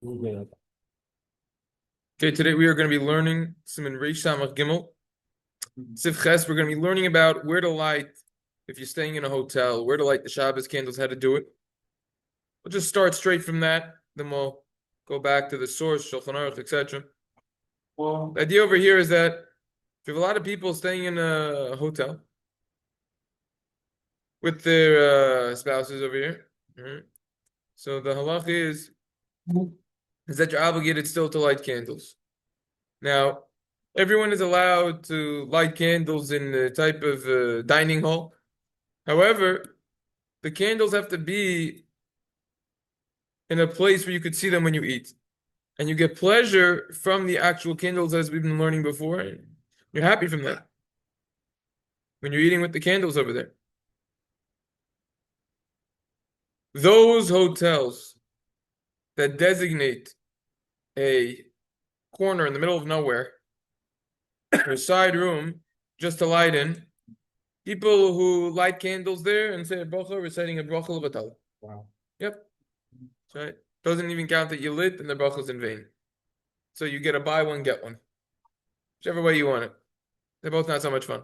Yeah. Okay, today we are going to be learning some in Reish Samach Gimel. Sif Ches, we're going to be learning about where to light, if you're staying in a hotel, where to light the Shabbos candles, how to do it. We'll just start straight from that, then we'll go back to the source, Shulchan Aruch, etc. Well, The idea over here is that if you have a lot of people staying in a hotel with their spouses over here, mhm, so the halach is that you're obligated still to light candles. Now, everyone is allowed to light candles in the type of dining hall. However, the candles have to be in a place where you could see them when you eat. And you get pleasure from the actual candles as we've been learning before. And you're happy from that when you're eating with the candles over there. Those hotels that designate a corner in the middle of nowhere or a side room just to light in, people who light candles there and say a bracha, reciting a bracha levatala. wow. Yep, that's right. Doesn't even count that you lit and the bracha's in vain. So you get a buy one, get one. Whichever way you want it. They're both not so much fun.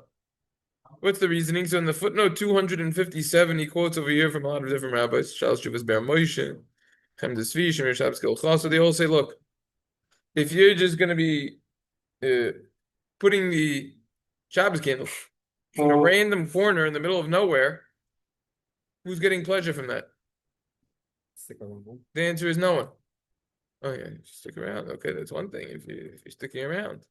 What's the reasoning? So in the footnote 257, he quotes over here from a lot of different rabbis, Shal Shuvas Ber Moshe, Chem Desvi, Shemir Shabbos Gilcha. So they all say, look, if you're just going to be putting the Shabbos candle in a random corner in the middle of nowhere, who's getting pleasure from that? Stick around. The answer is no one. Oh yeah, stick around. Okay, that's one thing if you're sticking around.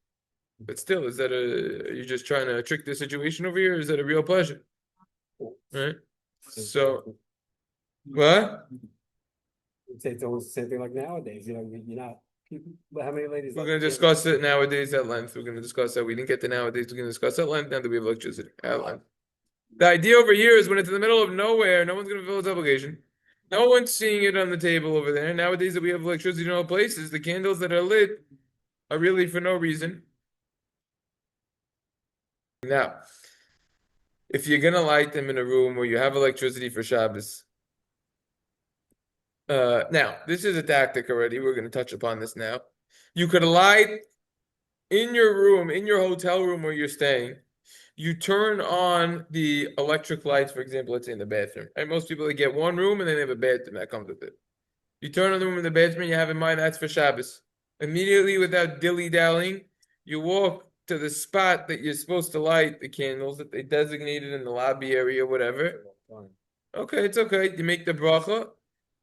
But still, is that are you just trying to trick the situation over here? Or is that a real pleasure? Right? So what? I'd say it's almost the same thing like nowadays. You're not. How many ladies We're like going to candles? discuss it nowadays at length. We're going to discuss that. We didn't get to nowadays. We're going to discuss at length now that we have electricity at length. The idea over here is when it's in the middle of nowhere, no one's going to fulfill its obligation. No one's seeing it on the table over there. Nowadays that we have electricity in all places, the candles that are lit are really for no reason. Now, if you're going to light them in a room where you have electricity for Shabbos, now this is a tactic already. We're going to touch upon this now. You could light in your room, in your hotel room where you're staying. You turn on the electric lights, for example, let's say in the bathroom. And most people they get one room and then they have a bathroom that comes with it. You turn on the room in the bathroom, you have in mind that's for Shabbos. Immediately, without dilly-dallying, you walk to the spot that you're supposed to light the candles that they designated in the lobby area, whatever. Okay, it's okay. You make the bracha,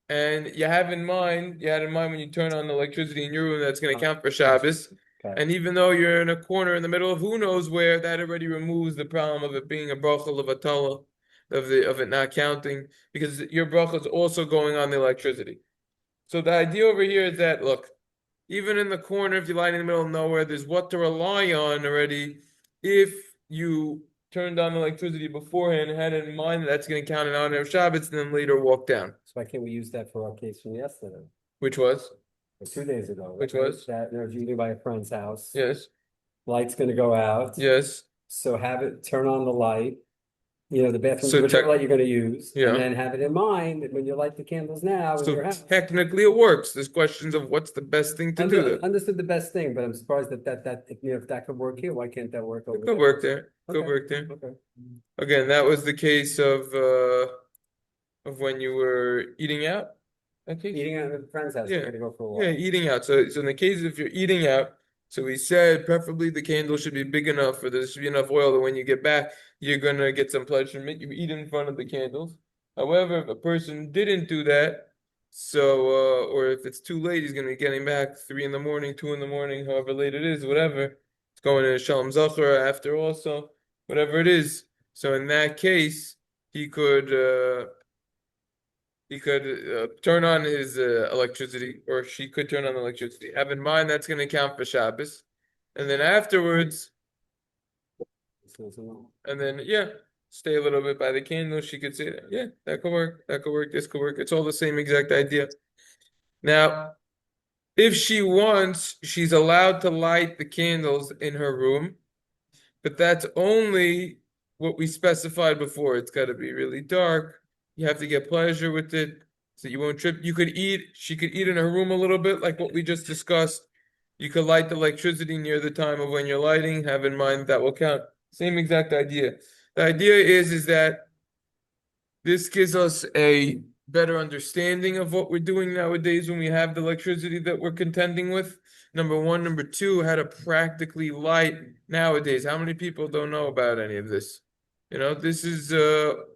and you had in mind when you turn on the electricity in your room that's going to count for Shabbos. Okay. And even though you're in a corner in the middle of who knows where, that already removes the problem of it being a bracha levatala, of it not counting, because your bracha is also going on the electricity. So the idea over here is that look, even in the corner, if you lie in the middle of nowhere, there's what to rely on already. If you turned on electricity beforehand and had it in mind that that's going to count it on their Shabbos, and then later walk down. So why can't we use that for our case from yesterday, Which was? or 2 days ago? Which was? That there's eating by a friend's house. Yes. Light's going to go out. Yes. So have it turn on the light. The bathroom, So whichever light you're going to use, and yeah. then have it in mind that when you light the candles now in So your house. technically it works. There's questions of what's the best thing to do there. Understood the best thing, but I'm surprised that if that could work here, why can't that work It over could there? work there. Could Okay. work there. Okay. Again, that was the case of when you were eating out. Okay. Eating at a friend's house, you're Yeah. gonna go for a Yeah, walk. eating out. So in the case if you're eating out, so we said preferably the candle should be big enough or there should be enough oil that when you get back, you're gonna get some pleasure from it. You eat in front of the candles. However, if a person didn't do that, so or if it's too late, he's gonna be getting back 3 in the morning, 2 in the morning, however late it is, whatever. It's going to Shalom Zachar after also, whatever it is. So in that case, he could turn on his electricity, or she could turn on the electricity. Have in mind that's going to count for Shabbos, and then afterwards, and then yeah, stay a little bit by the candle. She could say, yeah, that could work. That could work. This could work. It's all the same exact idea. Now, if she wants, she's allowed to light the candles in her room, but that's only what we specified before. It's got to be really dark. You have to get pleasure with it. so you won't trip. You could eat, she could eat in her room a little bit, like what we just discussed. You could light the electricity near the time of when you're lighting. Have in mind that will count. Same exact idea. The idea is that this gives us a better understanding of what we're doing nowadays when we have the electricity that we're contending with. Number one. Number two, how to practically light nowadays. How many people don't know about any of this? You know, this is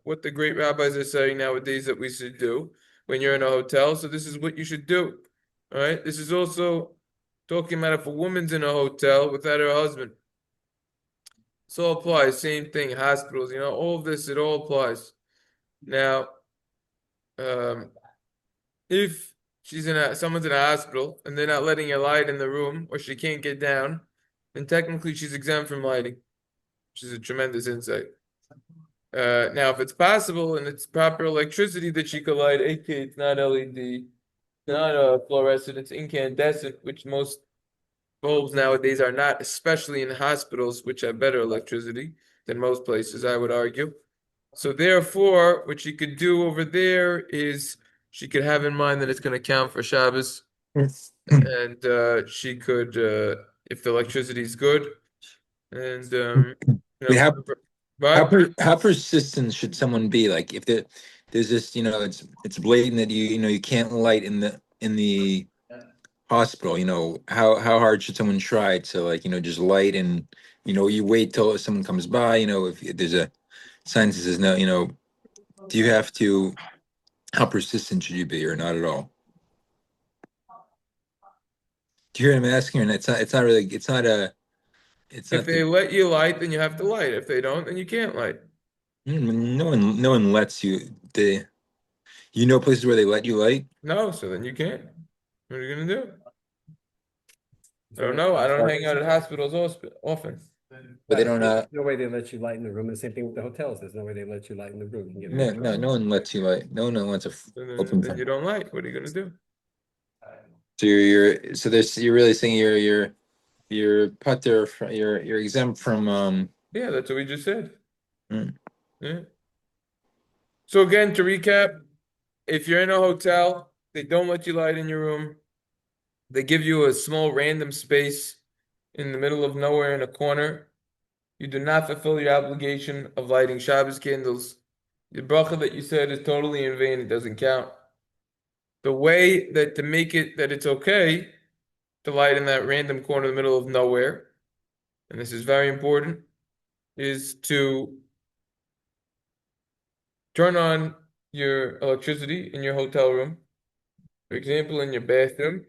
what the great rabbis are saying nowadays that we should do when you're in a hotel. So this is what you should do. All right. This is also talking about if a woman's in a hotel without her husband. So applies. Same thing. Hospitals. You know, all of this. It all applies. Now, if someone's in a hospital and they're not letting her light in the room, or she can't get down, then technically she's exempt from lighting, which is a tremendous insight. Now, if it's possible and it's proper electricity that she could light, aka it's not LED, not a fluorescent, it's incandescent, which most bulbs nowadays are not, especially in hospitals, which have better electricity than most places, I would argue. So therefore, what she could do over there is she could have in mind that it's going to count for Shabbos, and she could, if the electricity is good, and We have but how persistent should someone be? Like if there's this, it's blatant that you can't light in the hospital. How hard should someone try to just light and you wait till someone comes by. If there's a sign that says no, do you have to? How persistent should you be, or not at all? Do you hear what I'm asking? Or it's not. It's not really. It's not a. It's if not they the. let you light, then you have to light. If they don't, then you can't light. No one lets you. Places where they let you light. No, so then you can't. What are you gonna do? I So don't know. I don't hang out at hospitals often. But they don't. No way they let you light in the room. And the same thing with the hotels. There's no way they let you light in the room. You can get in No, trouble. no one lets you light. No one wants to So open then you don't light. What are you gonna do? So you're really saying you're putter you're exempt from Yeah, that's what we just said. mm, Yeah. So again, to recap, if you're in a hotel, they don't let you light in your room. They give you a small random space in the middle of nowhere in a corner. You do not fulfill your obligation of lighting Shabbos candles. The bracha that you said is totally in vain. It doesn't count. The way that to make it that it's okay to light in that random corner in the middle of nowhere, and this is very important, is to turn on your electricity in your hotel room. For example, in your bathroom,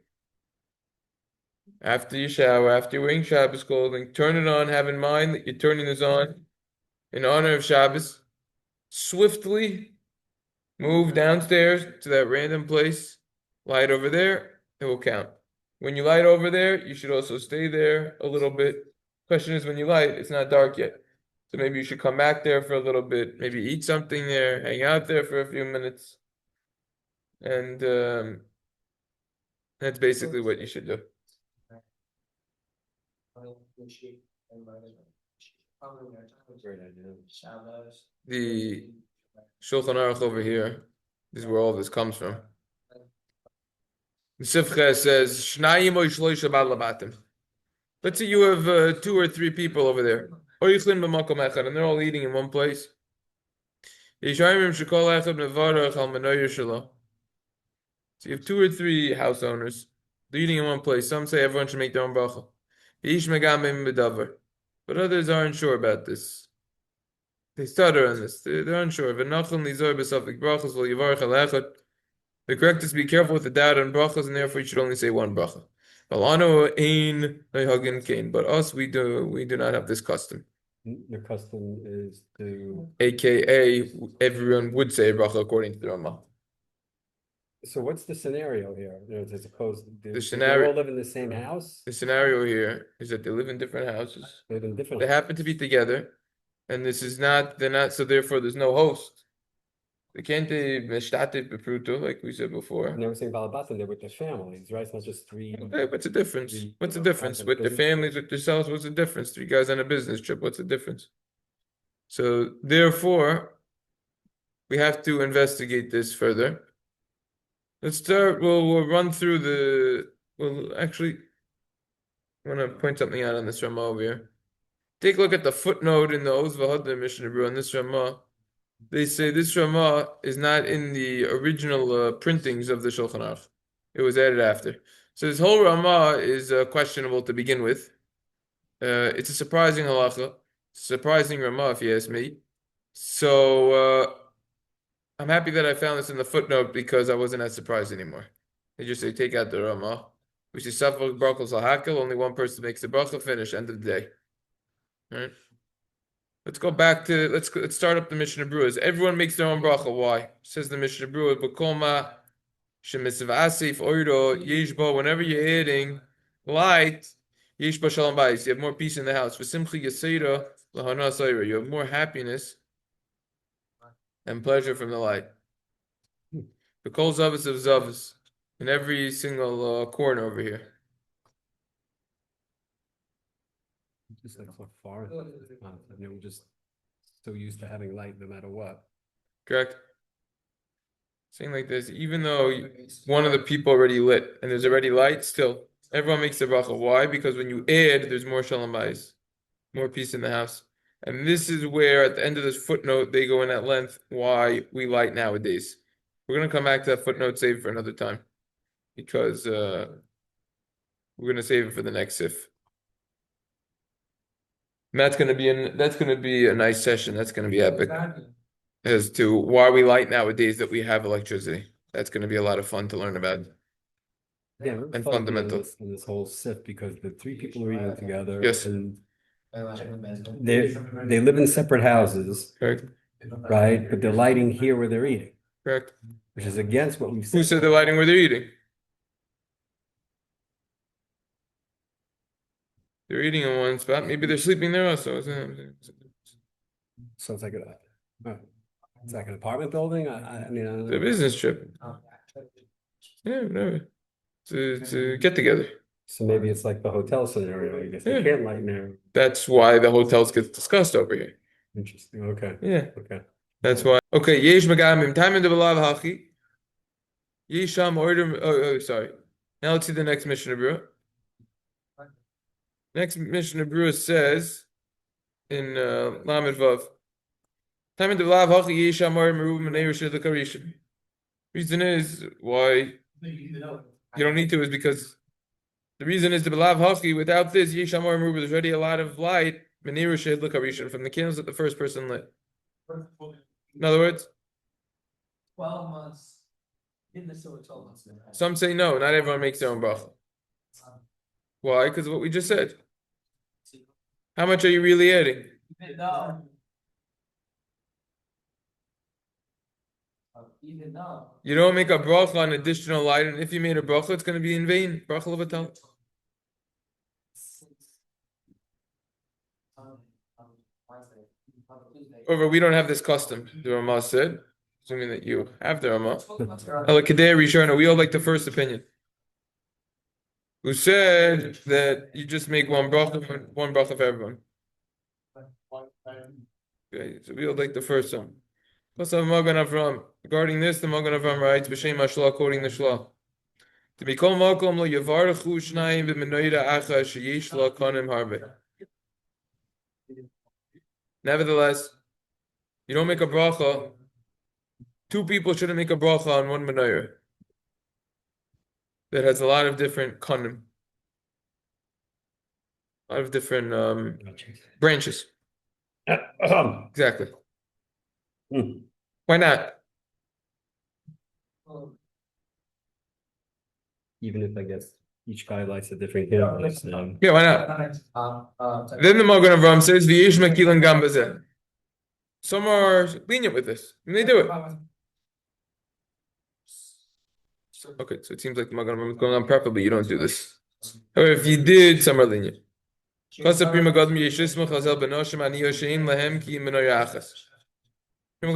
after you shower, after you're wearing Shabbos clothing, turn it on. Have in mind that you're turning this on in honor of Shabbos. Swiftly move downstairs to that random place, light over there, it will count. When you light over there, you should also stay there a little bit. Question is, when you light, it's not dark yet. So maybe you should come back there for a little bit, maybe eat something there, hang out there for a few minutes. And that's basically what you should do. The Shulchan Aruch over here, this is where all this comes from. The Sifcha says, Shnayim oy shloisha ba'al labatim. Let's say you have 2 or 3 people over there. Oichlin b'makom echad, and they're all eating in one place. Yishayimim shekol echad mevarach al menoyer shelo. So you have 2 or 3 house owners. They're eating in one place. Some say everyone should make their own bracha. Yish megamim b'davar. But others aren't sure about this. They stutter on this. They're unsure. V'nachal nizor b'safik brachas v'lo yivarach al echad. The correct is be careful with the doubt on brachas, and therefore you should only say one bracha. But us, we do not have this custom. The custom is to. AKA, everyone would say a bracha according to the Ramah. So what's the scenario here? As opposed to The they scenario- all live in the same house? The scenario here is that they live in different houses. They live in different. They happen to be together, and they're not, so therefore there's no host. They can't be meshtatev bepruto, like we said before. And they were saying Balabatan, they're with their families, right? It's not just 3. Okay, what's the difference? Three What's the guys difference? on a With their business families, trip. with themselves, what's the difference? 3 guys on a business trip, what's the difference? So therefore, we have to investigate this further. Let's start. We'll run through the. Well, actually, I want to point something out on this Ramah over here. Take a look at the footnote in the Oz V'Hadle Mishnah Berurah on this Ramah. They say this Ramah is not in the original printings of the Shulchan Aruch. It was added after. So this whole Ramah is questionable to begin with. It's a surprising halacha, surprising Ramah if you ask me. So I'm happy that I found this in the footnote because I wasn't as surprised anymore. They just say take out the Ramah. We say Safak Barakos Lahakel, only one person makes the bracha, finish, end of the day. All right. Let's go back to let's start up the Mishnah Berurah. Everyone makes their own bracha. Why? Says the Mishnah Berurah, B'kolma shemisav asif oiro yeshba. Whenever you're adding light, yeshba shalom bayis. You have more peace in the house. V'simchi yasira lahana sayra. You have more happiness and pleasure from the light. B'kol zavas of zavas in every single corner over here. Just like so far. We're just so used to having light no matter what. Correct. Saying like this, even though one of the people already lit and there's already light, still everyone makes the bracha. Why? Because when you add, there's more shalom bayis, more peace in the house. And this is where, at the end of this footnote, they go in at length why we light nowadays. We're gonna come back to that footnote, save it for another time, because we're gonna save it for the next sif. And that's gonna be a nice session. That's gonna be epic as to why we light nowadays that we have electricity. That's gonna be a lot of fun to learn about. Yeah, And fundamental. in this whole sif because the three people are eating together. Yes. And they live in separate houses, Correct. right? But they're lighting here where they're eating, Correct. which is against what we've Who said. said they're lighting where they're eating? They're eating in one spot. Maybe they're sleeping there also. So it's like it's like an apartment building. I mean, I don't It's a know. business trip. Yeah, whatever. It's a get together. So maybe it's like the hotel scenario. I guess they Yeah. can't light in there. That's why the hotels get discussed over here. Interesting. Okay. Yeah, Okay. that's why. Okay, yesh megamim time in the belav hachi. Yesham order. Oh, sorry. Now let's see the next Mishnah Berurah. Next Mishnah Berurah says in Lamed Vav. Time in the belav hachi yesham order meruv menei rishid l'karishin. Reason is why you don't need to is because the reason is the belav hachi. Without this yesham order meruv, there's already a lot of light menei rishid l'karishin from the candles that the first person lit. In other words, 12 months. In the sewer 12 months. some say no, not everyone makes their own bracha. Why? Because of what we just said. How much are you really adding? Even now. You don't make a bracha on additional light, and if you made a bracha, it's going to be in vain. Bracha levatal. However, we don't have this custom. The Ramah said, assuming that you have the Ramah. Al-Kadei Rishona, we all like the first opinion. Who said that you just make one bracha for everyone. Okay, so we all like the first one. Regarding this, the Magen Avram writes, B'Shem HaShlah, quoting the Shlah. To be kol makom lo yavarchu shnayim b'menoida acha sheyesh la kanim harbe. Nevertheless, you don't make a bracha. Two people shouldn't make a bracha on one menorah that has a lot of different kanim, a lot of different branches. Exactly. Why not? Even if I guess each guy lights a different candle. Yeah, why not? Then the Magen Avram says, "V'yesh mekilan gam b'zeh." Some are lenient with this, and they do it. Okay, so it seems like the Magen Avram is going on preferably. You don't do this. However, if you did, some are lenient. Prima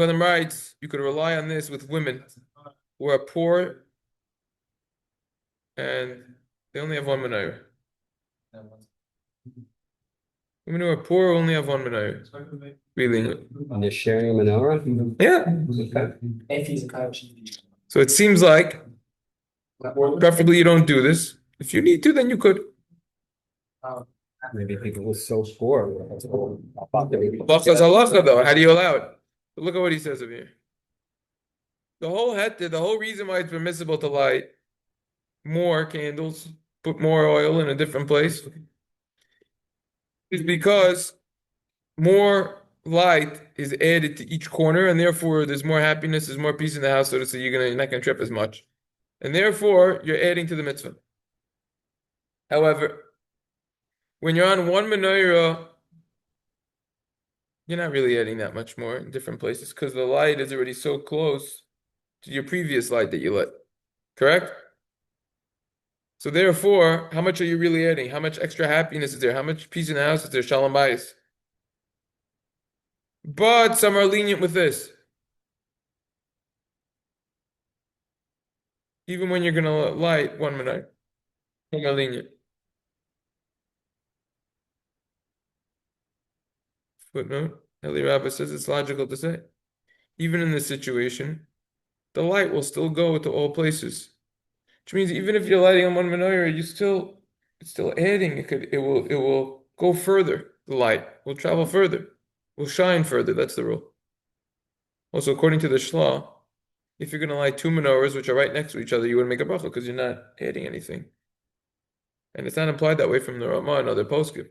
Gadam writes, you could rely on this with women who are poor and they only have one menorah. Women who are poor only have one menorah. Really? And they're sharing a menorah? Yeah. Okay. If he's a coach. So it seems like Preferably you don't do this. If you need to, then you could. Maybe people were so poor. Halacha's halacha though. How do you allow it? But look at what he says over here. The whole reason why it's permissible to light more candles, put more oil in a different place, is because more light is added to each corner, and therefore there's more happiness, there's more peace in the house, so to say you're not gonna trip as much. And therefore you're adding to the mitzvah. However, when you're on one menorah, you're not really adding that much more in different places because the light is already so close to your previous light that you lit. Correct? So therefore, how much are you really adding? How much extra happiness is there? How much peace in the house is there? Shalom bayis. But some are lenient with this. Even when you're gonna light one menorah, some are lenient. Footnote: Eli Rabbah says it's logical to say, even in this situation, the light will still go to all places. Which means even if you're lighting on one menorah, it's still adding. It will go further. The light will travel further, will shine further. That's the rule. Also, according to the Shlah, if you're going to light two menorahs which are right next to each other, you wouldn't make a bracha because you're not adding anything. And it's not implied that way from the Ramah and other poskim.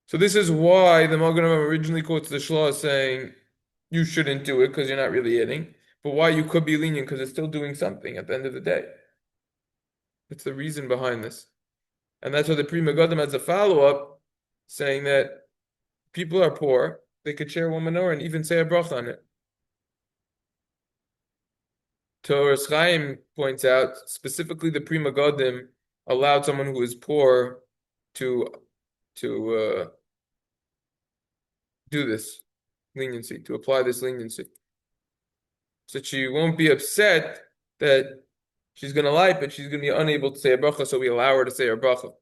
So this is why the Magen Avraham originally quotes the Shlah saying you shouldn't do it because you're not really adding, but why you could be lenient because it's still doing something at the end of the day. That's the reason behind this. And that's why the Pri Megadim has a follow-up saying that people are poor, they could share one menorah and even say a bracha on it. Torah's Chaim points out, specifically the Pri Megadim allowed someone who is poor to do this leniency, to apply this leniency. So she won't be upset that she's going to light, but she's going to be unable to say a bracha, so we allow her to say her bracha.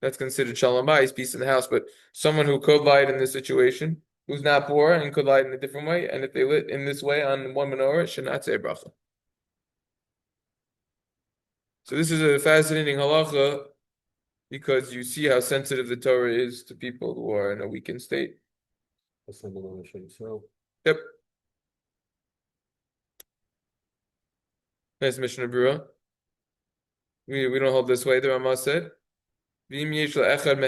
That's considered shalom bayis, peace in the house. But someone who could light in this situation, who's not poor and could light in a different way, and if they lit in this way on one menorah, should not say a bracha. So this is a fascinating halacha because you see how sensitive the Torah is to people who are in a weakened state. So Yep. Nice Mishnah Berurah. We don't hold this way, the Ramah said. If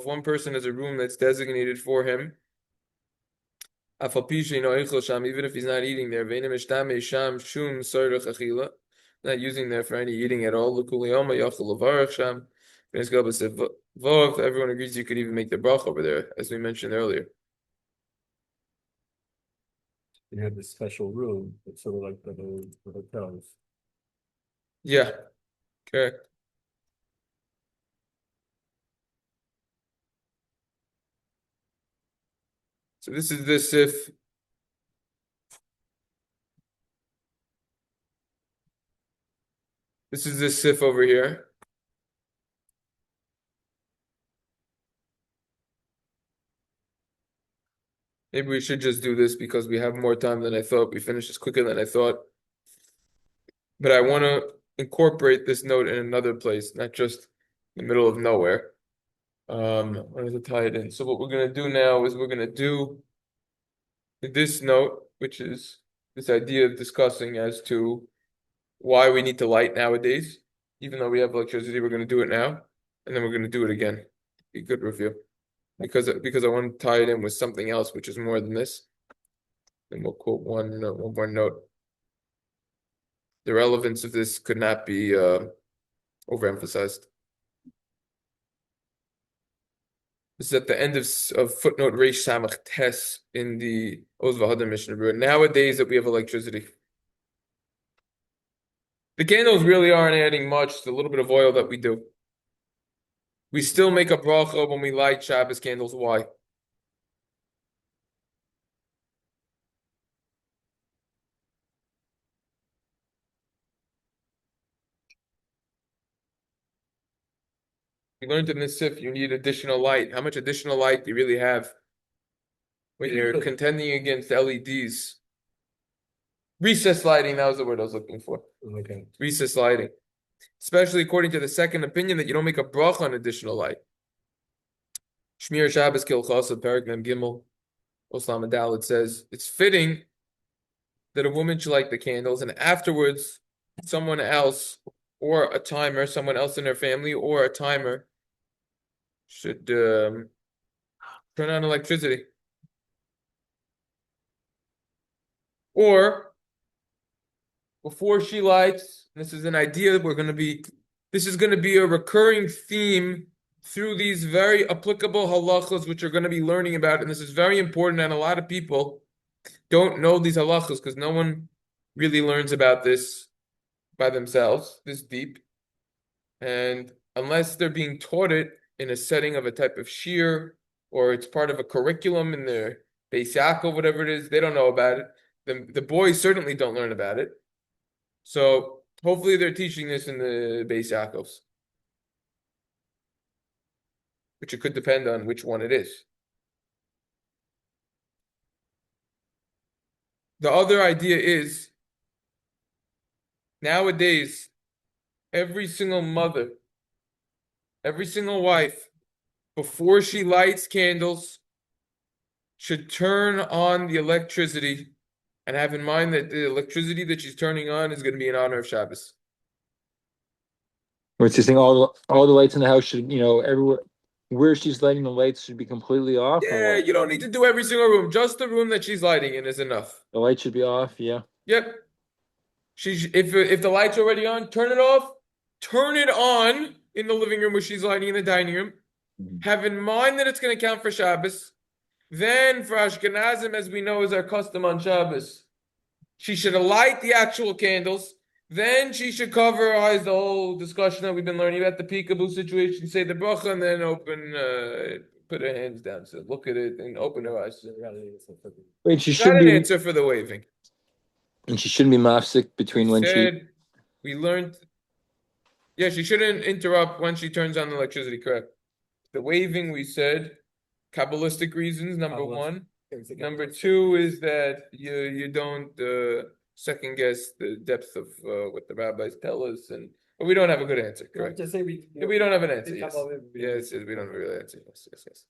one person has a room that's designated for him, even if he's not eating there, not using there for any eating at all, everyone agrees you could even make the brach over there, as we mentioned earlier. you have this special room, it's sort of like the hotels. Yeah, correct. So this is the sif. This is the sif over here. Maybe we should just do this because we have more time than I thought. We finished this quicker than I thought. But I want to incorporate this note in another place, not just in the middle of nowhere. I wanted to tie it in. So what we're going to do now is we're going to do this note, which is this idea of discussing as to why we need to light nowadays. Even though we have electricity, we're going to do it now. And then we're going to do it again. Be a good review. Because I want to tie it in with something else, which is more than this. And we'll quote one more note. The relevance of this could not be overemphasized. This is at the end of footnote Reish Samach Tes in the Oz V'Hadar Mishnah Berurah. Nowadays that we have electricity, the candles really aren't adding much. It's a little bit of oil that we do. We still make a bracha when we light Shabbos candles. Why? We learned in this sif you need additional light. How much additional light do you really have when you're contending against LEDs? Recess lighting, that was the word I was looking for. Okay. Recess lighting. Especially according to the second opinion that you don't make a bracha on additional light. Shmir Shabbos Kilchasa Perek Mem Gimel Oslam Adal, it says it's fitting that a woman should light the candles and afterwards someone else or a timer, someone else in her family or a timer should turn on electricity. Or before she lights, this is an idea this is going to be a recurring theme through these very applicable halachas, which we're going to be learning about. And this is very important. And a lot of people don't know these halachas because no one really learns about this by themselves, this deep. And unless they're being taught it in a setting of a type of shir, or it's part of a curriculum in their Beis Yaakov, whatever it is, they don't know about it. The boys certainly don't learn about it. So hopefully they're teaching this in the Beis Yaakovs, which it could depend on which one it is. The other idea is nowadays, every single mother, every single wife, before she lights candles, should turn on the electricity and have in mind that the electricity that she's turning on is going to be in honor of Shabbos. We're saying all the lights in the house should, everywhere where she's lighting the lights should be completely off, or Yeah, what? you don't need to do every single room. Just the room that she's lighting in is enough. The light should be off, yeah. Yep. If the light's already on, turn it off. Turn it on in the living room where she's lighting in the dining room. Mhm. Have in mind that it's going to count for Shabbos. Then for Ashkenazim, as we know is our custom on Shabbos, she should light the actual candles. Then she should cover her eyes, the whole discussion that we've been learning about the peekaboo situation, say the bracha, and then put her hands down, so look at it and open her eyes. Wait, she Got shouldn't an be, answer for the waving. and she shouldn't be mafsik between when she. Said we learned. Yeah, she shouldn't interrupt when she turns on the electricity, correct. The waving, we said, Kabbalistic reasons, number one. Number two is that you don't second guess the depth of what the rabbis tell us, but we don't have a good answer, correct? Just say we. We don't have an answer, yes. Yes, we don't have a real answer, yes.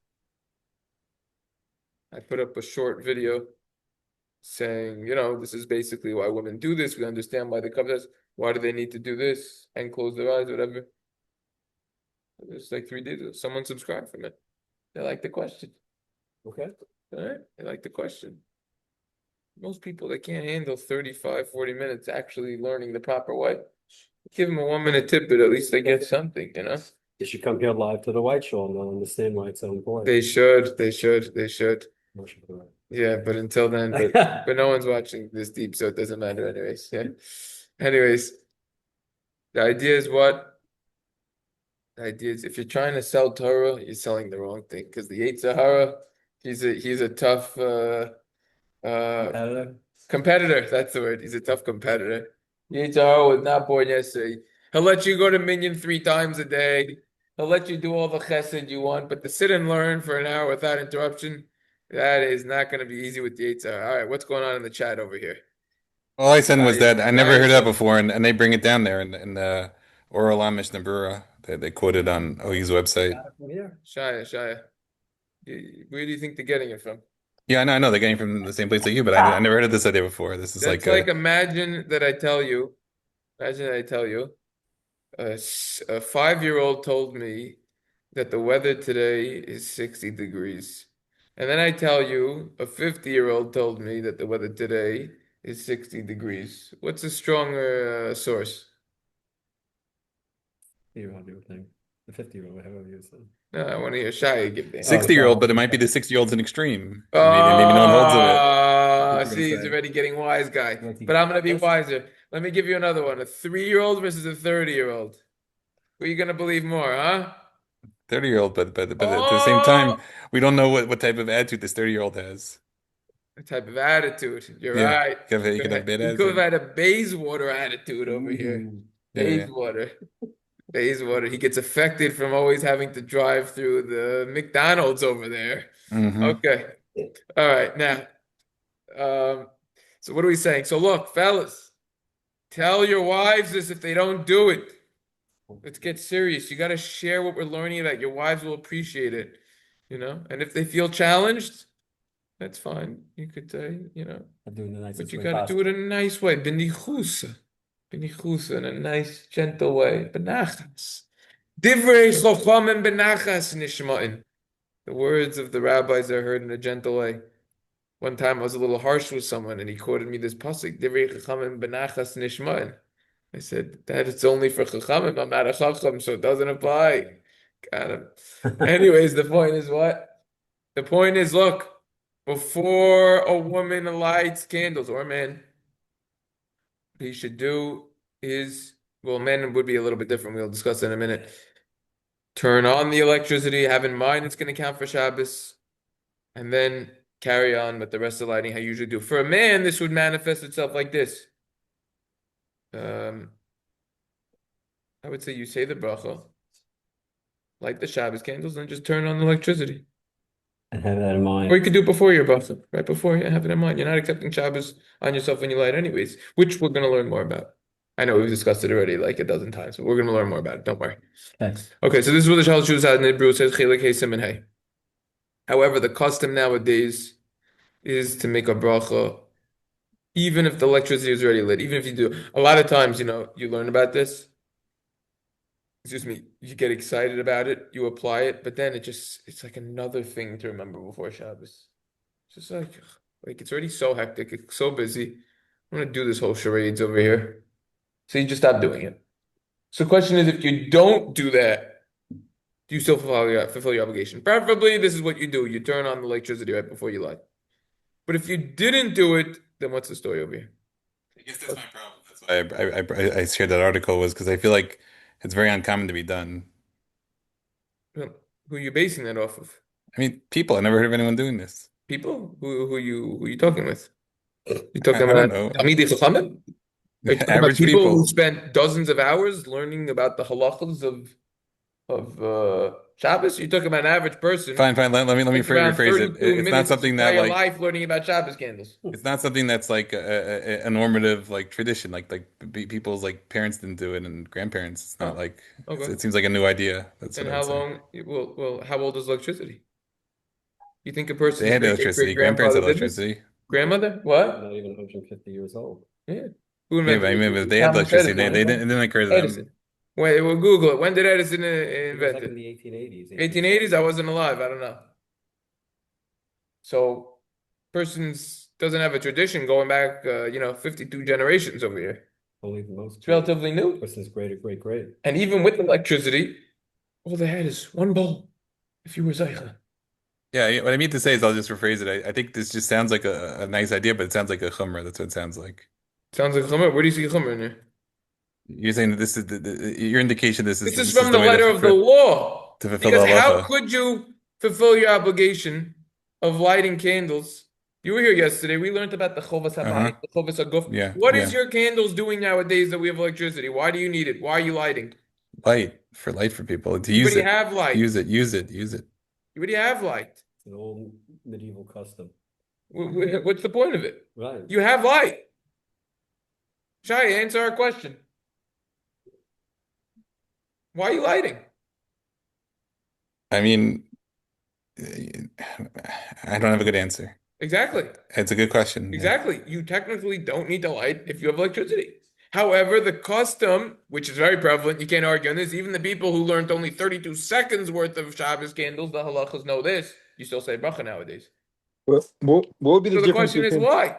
I put up a short video saying, this is basically why women do this. We understand why they cover this. Why do they need to do this and close their eyes, whatever? It's like 3 days ago. Someone subscribed from it. They like the question. Okay. All right, they like the question. Most people, they can't handle 35, 40 minutes actually learning the proper way. Give them a 1-minute tip, but at least they get something, They should come here live to the White Show and they'll understand why it's so important. They should. Yeah, but until then, but no one's watching this deep, so it doesn't matter anyways. Yeah. Anyways, the idea is what? The idea is if you're trying to sell Torah, you're selling the wrong thing. Because the Yetzer Hara, he's a tough competitor. That's the word. He's a tough competitor. Yetzer Hara was not born yesterday. He'll let you go to Minyan 3 times a day. He'll let you do all the chesed you want, but to sit and learn for an hour without interruption, that is not going to be easy with the Yetzer Hara. All right, what's going on in the chat over here? All I said was that I never Right. heard that before, and they bring it down there in the Oral Mishnah Berurah. They quote it on OU's website. Shaya. Where do you think they're getting it from? Yeah, I know they're getting from the same place like you, but I never heard of this idea before. This is That's like imagine that I tell you, a 5-year-old told me that the weather today is 60 degrees. And then I tell you, a 50-year-old told me that the weather today is 60 degrees. What's a stronger source? The 50-year-old, however you say. No, I want to hear Shai give the answer. 60-year-old, but it might be the 60-year-old's an extreme. Maybe no one holds of it. See, he's already getting wise, guy. But I'm going to be wiser. Let me give you another one. A 3-year-old versus a 30-year-old. Who are you going to believe more, huh? 30-year-old, but at the same time, we don't know what type of attitude this 30-year-old has. What type of attitude? You're Yeah, right. he could have bad He could have attitude. had a Bayswater attitude over here. Yeah. Bayswater. He gets affected from always having to drive through the McDonald's over there. Mhm. Okay. All right. Now, So what are we saying? So look, fellas, tell your wives this if they don't do it. Let's get serious. You got to share what we're learning about. Your wives will appreciate it, you know? And if they feel challenged, that's fine. You could say, you know, I'm doing the but nicest you way got to do possible. it in a nice way. Benichusa. Benichusa, in a nice, gentle way. Benachas. Divrei chochamim benachas nishma'in. The words of the rabbis are heard in a gentle way. One time I was a little harsh with someone and he quoted me this pasuk, Divrei chachamim benachas nishma'in. I said, that it's only for chachamim. I'm not a chacham, so it doesn't apply. Got him. Anyways, the point is what? The point is, look, before a woman lights candles, or a man, he should do his, well, men would be a little bit different. We'll discuss in a minute. Turn on the electricity, have in mind it's going to count for Shabbos, and then carry on with the rest of the lighting how you usually do. For a man, this would manifest itself like this. I would say you say the bracha, light the Shabbos candles, and just turn on the electricity. And have that in mind. Or you could do it before your bracha, right before you have it in mind. You're not accepting Shabbos on yourself when you light anyways, which we're going to learn more about. I know we've discussed it already like a dozen times, but we're going to learn more about it. Don't worry. Okay. Okay, so this is what the Shalosh Shuvas had in Hebrew. It says Chelik Hey Siman Hey. However, the custom nowadays is to make a bracha even if the electricity is already lit. Even if you do, a lot of times, you know, you learn about this. Excuse me, you get excited about it, you apply it, but then it's like another thing to remember before Shabbos. It's just like it's already so hectic, it's so busy. I'm gonna do this whole charades over here. So you just stop doing it. So the question is, if you don't do that, do you still fulfill your obligation? Preferably, this is what you do. You turn on the electricity right before you light. But if you didn't do it, then what's the story over here? I guess that's my problem. That's why I shared that article was because I feel like it's very uncommon to be done. Well, who are you basing that off of? I mean, people. I never heard of anyone doing this. People? Who you talking with? You talking I don't about know. Talmidei Chachamim? Are you talking about Average people who people. spent dozens of hours learning about the halachas of Shabbos? You're talking about an average person Fine, fine. Let me spends around rephrase it. 32 It's not minutes of his something that entire like life learning about Shabbos candles. it's not something that's like a normative like tradition. People's like parents didn't do it and grandparents. It's not Oh, like okay. it seems like a new idea. That's And what I how would say. long? Well, how old is electricity? You think a person's They had great great electricity. Grandparents grandfather had did this? electricity. Grandmother? What? Not even 150 years old. Yeah. Who Yeah, but invented I mean, but electricity? they had Thomas electricity. Edison. They didn't. It didn't occur to Edison. them. Wait, we'll Google it. When did Edison It was like invent in it? the 1880s. 1880s? I wasn't alive. I don't know. So, persons doesn't have a tradition going back, 52 generations over here. Only the most. It's relatively new. Person's great. And even with electricity, all they had is one bowl. If you were Zeicha. Yeah, what I mean to say is, I'll just rephrase it. I think this just sounds like a nice idea, but it sounds like a chumrah. That's what it sounds like. Sounds like Chomer. Where do you see Chomer in here? You're saying that this is your indication. This This is is from the the way letter of the law. to fulfill Because the how halacha. could you fulfill your obligation of lighting candles? You were here yesterday. We learned about the Chovas HaBayit, the Chovas HaGuf. Yeah, What is yeah. your candles doing nowadays that we have electricity? Why do you need it? Why are you lighting? Light for people to You use already it. have light. Use it. Use it. Use it. You already have light. It's an old medieval custom. What's the point of it? Right. You have light. Shai, answer our question. Why are you lighting? I mean, I don't have a good answer. Exactly. It's a good question. Yeah. Exactly. You technically don't need to light if you have electricity. However, the custom, which is very prevalent, you can't argue on this, even the people who learned only 32 seconds worth of Shabbos candles, the halachas know this. You still say bracha nowadays. What would be the So the difference question is between why?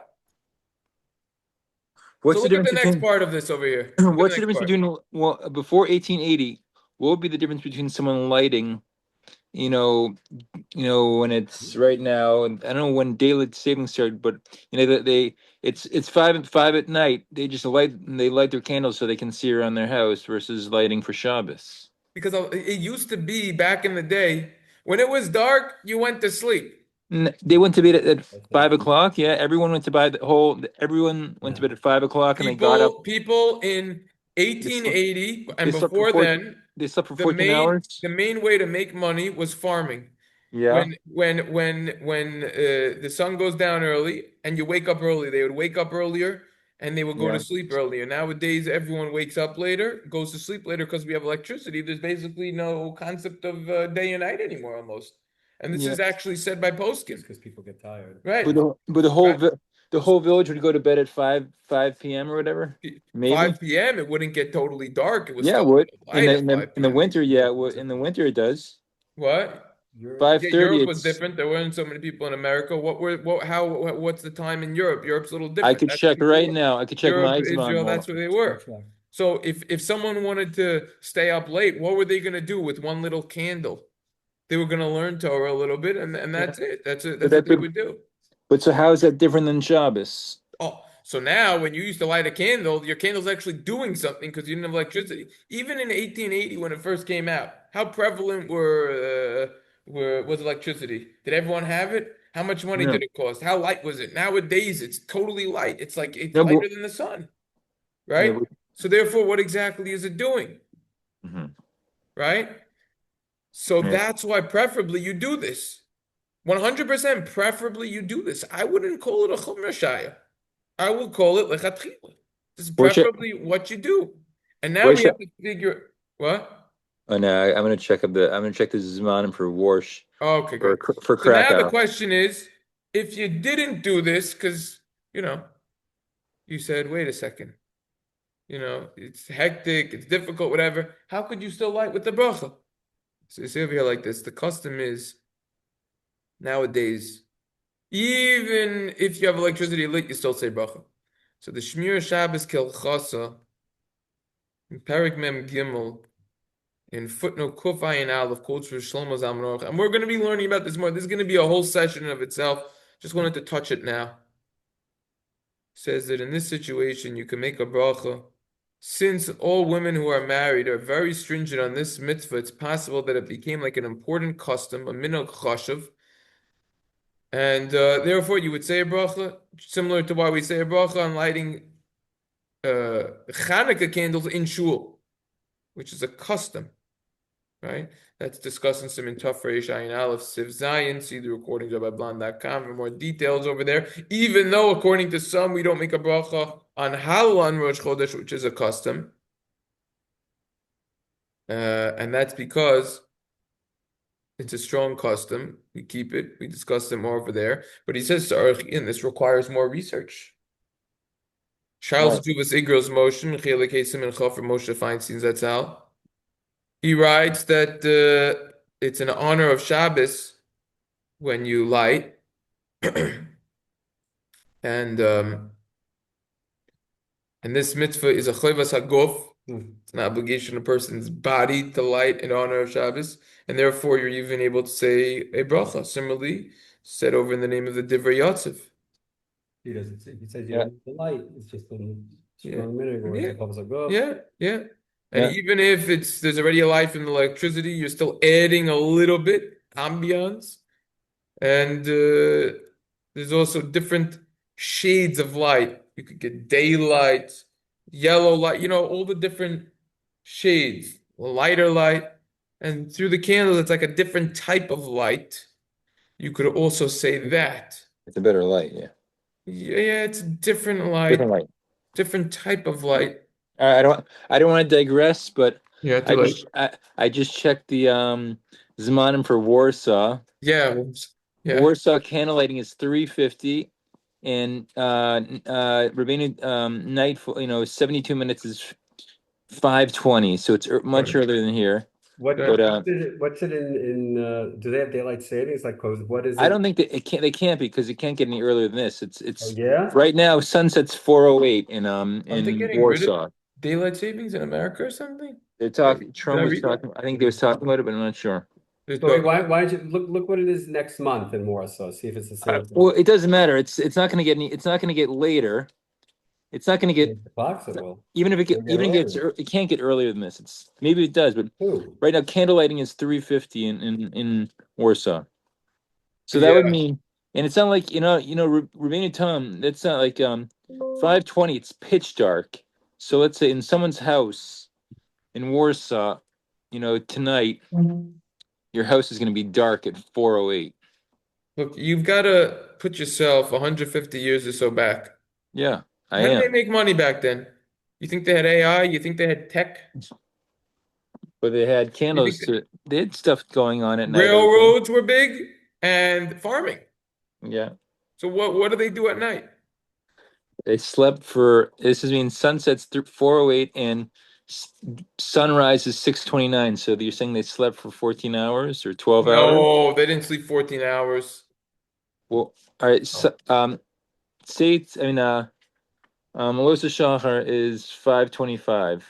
what's So the look at difference the next between part of this over here. Look at what's the next difference part. between well before 1880? What would be the difference between someone lighting, when it's right now, and I don't know when daylight savings started, but that it's 5 at night. They just light their candles so they can see around their house versus lighting for Shabbos. Because it used to be back in the day, when it was dark, you went to sleep. They went to bed at 5 o'clock. Yeah, everyone went to bed. Everyone went to bed at 5 o'clock, and they got up. People in 1880 and They slept before then, They slept for the 14 main hours. the main way to make money was farming. Yeah. When the sun goes down early and you wake up early, they would wake up earlier and they would go to Yeah. sleep earlier. Nowadays, everyone wakes up later, goes to sleep later because we have electricity. There's basically no concept of day and night anymore, almost. And this Yeah. is actually said by poskim, Because people get tired. right? But Right. the whole village would go to bed at 5 p.m. or whatever. Maybe. 5 p.m. It wouldn't get totally dark. It was Yeah, it still would. light at 5 In the p.m. winter, yeah, it would. In the winter it does. What? Yeah, 5:30 Europe was it's different. There weren't so many people in America. What's the time in Europe? Europe's a little I different. could That's check right before now. I could check Europe, my Israel, Zman. that's where they were. So if someone wanted to stay up late, what were they going to do with one little candle? They were going to learn Torah a little bit, and that's it. That's what they would do. But so how is that different than Shabbos? Oh, so now when you used to light a candle, your candle's actually doing something because you didn't have electricity. Even in 1880, when it first came out, how prevalent was electricity? Did everyone have it? How much money Yeah. did it cost? How light was it? Nowadays, it's totally light. It's like it's No, lighter than the sun, yeah, right? So therefore, what exactly is it doing, mhm. right? So Yeah. that's why preferably you do this. 100% preferably you do this. I wouldn't call it a chumrah shaya. I will call it lechatchila. This is Where should preferably what you do. And now where we should have to figure what? oh no, I'm gonna check the Zmanim for Warsh Okay, good. for So now the Krakow. question is, if you didn't do this, because you know, you said, wait a second, it's hectic, it's difficult, whatever. How could you still light with the bracha? So you see over here like this. The custom is nowadays, even if you have electricity lit, you still say bracha. So the Shmir Shabbos Kel Chasa in Perik Mem Gimel in footnote Kuf Ayin Aleph quotes for Shlomo Zalman Aruch, and we're going to be learning about this more. This is going to be a whole session of itself. Just wanted to touch it now. Says that in this situation you can make a bracha. Since all women who are married are very stringent on this mitzvah, it's possible that it became like an important custom, a minhag chashuv, and therefore you would say a bracha similar to why we say a bracha on lighting Chanukah candles in shul, which is a custom, right? That's discussed in some in Tuf Reish Ayin Aleph Siv Zion. See the recordings of Blond.com for more details over there. Even though, according to some, we don't make a bracha on Halal on Rosh Chodesh, which is a custom, and that's because it's a strong custom. We keep it. We discussed it more over there. But he says, and this requires more research. Charles Right. Juvas Igrel's motion, Chelik Hesim and Chofer Moshe Feinstein's Zatzal. He writes that it's in honor of Shabbos when you light, and this mitzvah is a chayvas haguf. It's an obligation of a person's body to light in honor of Shabbos, and therefore you're even able to say a bracha. Similarly, said over in the name of the Divrei Yatziv. He doesn't say, he says you Yeah. don't need the light, it's just a Yeah. strong minute or Yeah. it comes like, oh. Yeah. And Yeah. even if there's already a light from the electricity, you're still adding a little bit ambiance. And there's also different shades of light. You could get daylight, yellow light, all the different shades, lighter light. And through the candles, it's like a different type of light. You could also say that. It's a better light, yeah. Yeah, it's a different light, Different light. different type of light. I don't want to digress, but Yeah, too late. I just checked the Zmanim for Warsaw. Yeah. Warsaw candle lighting is 3:50, and Rabbeinu nightfall, 72 minutes is 5:20, so it's much Right. earlier than here. What, But, what's it do they have daylight savings? Like, what is it? I don't think that they can't because it can't get any earlier than this. Oh, It's yeah? right now sunset's 4:08 in aren't they getting rid of Warsaw. daylight savings in America or something? They're talking. Trump I was read that? talking. I think they was talking about it, but I'm not sure. They're So wait, talking- why don't you look what it is next month in Warsaw, see if it's the same thing. Well, it doesn't matter. It's not going to get any. It's not going to get later. It's not going to get The clocks it will. even if it It'll get even gets earlier. it can't get earlier than this. Maybe it does, but Who? right now candle lighting is 3:50 in Warsaw. So that would Yeah. mean, and it's not like Rabbeinu Tam. That's not like 5:20. It's pitch dark. So let's say in someone's house in Warsaw, tonight your house is going to be dark at 4:08. Look, you've got to put yourself 150 years or so back. Yeah, I How did they am. make money back then? You think they had AI? You think they had tech? But they had candles think they had stuff going on at night, I would think. Railroads were big and farming. Yeah. So what do they do at night? They slept for, this is mean sunsets through 4:08 and sunrise is 6:29. So you're saying they slept for 14 hours or 12 hours? No, they didn't sleep 14 hours. Well, all right. So, say it's, Rosh Hashanah is 5:25.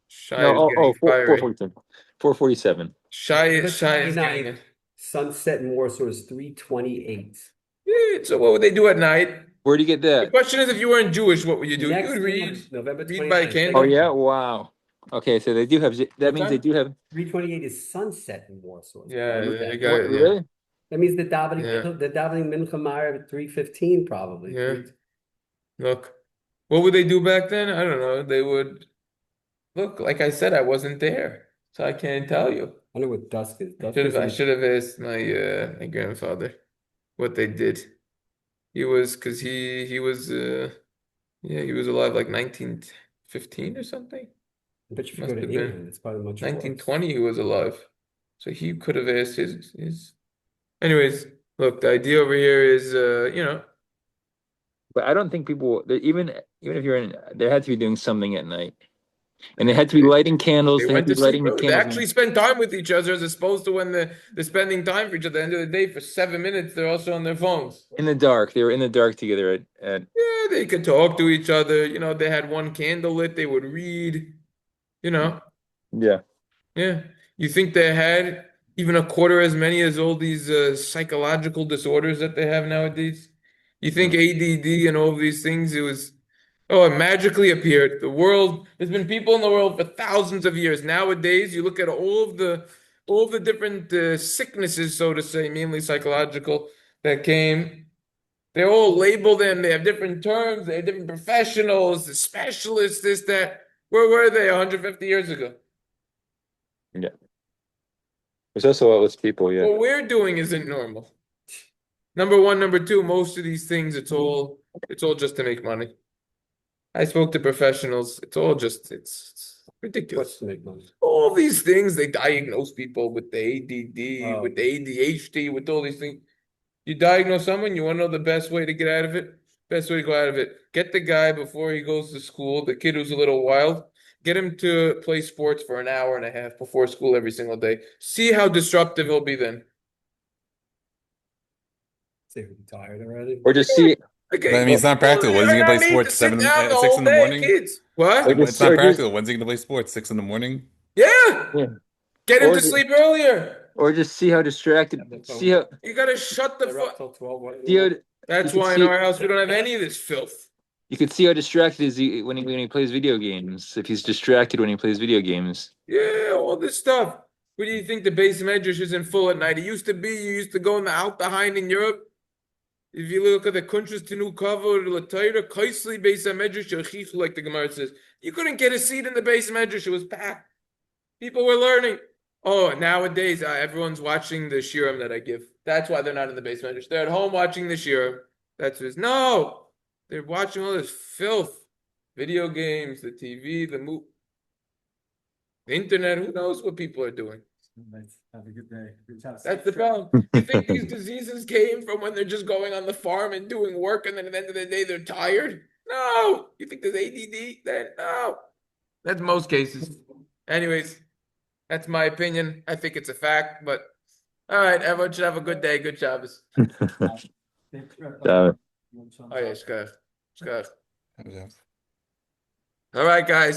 Shai No, is getting fiery. 4:47. 4:47. Shai November is getting 29th, it. sunset in Warsaw is 3:28. Yeah, so what would they do at night? Where do you get The that? question is, if you weren't Jewish, what would you do? You Next would read, month, November read by 29th. candle. Oh yeah, wow. Okay, so they do have, that What means they time? do have, 3:28 is sunset in Warsaw. Yeah, Remember they that? got it. Yeah. really? That means the davening, Yeah. the davening mincha Ma'ariv at 3:15 probably. Yeah. Look, what would they do back then? I don't know. They would look, like I said, I wasn't there, so I can't tell you. I know what dusk is. Dusk I is should have asked my grandfather what they did. He was because he was he was alive like 1915 or something. I bet you if you Must go to have been England, it's probably much worse. 1920 he was alive. So he could have asked his anyways, look, the idea over here is But I don't think people, even if you're in, they had to be doing something at night. And they had to be lighting candles. they They had went to to be sleep lighting the early. They candles. actually spend time with each other as opposed to when they're spending time for each other. At the end of the day, for 7 minutes, they're also on their phones. In the dark. They were in the dark together at Yeah, they could talk to each other. You know, they had one candle lit, they would read, you know. yeah. Yeah. You think they had even a quarter as many as all these psychological disorders that they have nowadays? You think ADD and all of these things, it magically appeared. There's been people in the world for thousands of years. Nowadays, you look at all of the different sicknesses, so to say, mainly psychological, that came. They all label them. They have different terms. They have different professionals, the specialists, this, that. Where were they 150 years ago? Yeah. There's also all those people, yeah. What we're doing isn't normal. Number one, number two, most of these things, it's all just to make money. I spoke to professionals. It's ridiculous. What's to make money? All these things, they diagnose people with the ADD, Oh. with the ADHD, with all these things. You diagnose someone, you want to know the best way to get out of it? Best way to go out of it. Get the guy before he goes to school, the kid who's a little wild, get him to play sports for an hour and a half before school every single day. See how disruptive he'll be then. Say you're tired already. Or just see Okay. But I mean, it's not practical. When's he gonna play sports? Sit 7 down the 6 whole in the day, morning? kids. What? Or It's not or practical. When's he gonna play sports? 6 in the morning? Yeah. Yeah. Get him Or to the- sleep earlier. or just see how distracted, see how, You gotta shut the They're up fuck. till 12. see how, That's you can why in see- our house we don't have any of this filth. you could see how distracted is he when he plays video games. If he's distracted when he plays video games. Yeah, all this stuff. What do you think the base medrash isn't full at night? It used to be you used to go in the out behind in Europe. If you look at the Kuntres Tenu Kavod Latayra, Kaisli base medrash Yochichu, like the Gemara says, you couldn't get a seat in the base medrash. It was packed. People were learning. Oh, nowadays everyone's watching the shiurim that I give. That's why they're not in the base medrash. They're at home watching the shiurim. That's just no. They're watching all this filth, video games, the TV, the internet. Who knows what people are doing? Have a good day. Good job. That's the problem. You think these diseases came from when they're just going on the farm and doing work, and then at the end of the day they're tired? No. You think there's ADD? Then no. That's most cases. Anyways, that's my opinion. I think it's a fact, but all right, everyone should have a good day. Good Shabbos. Oh yeah, shkach. Shkach. All right, guys.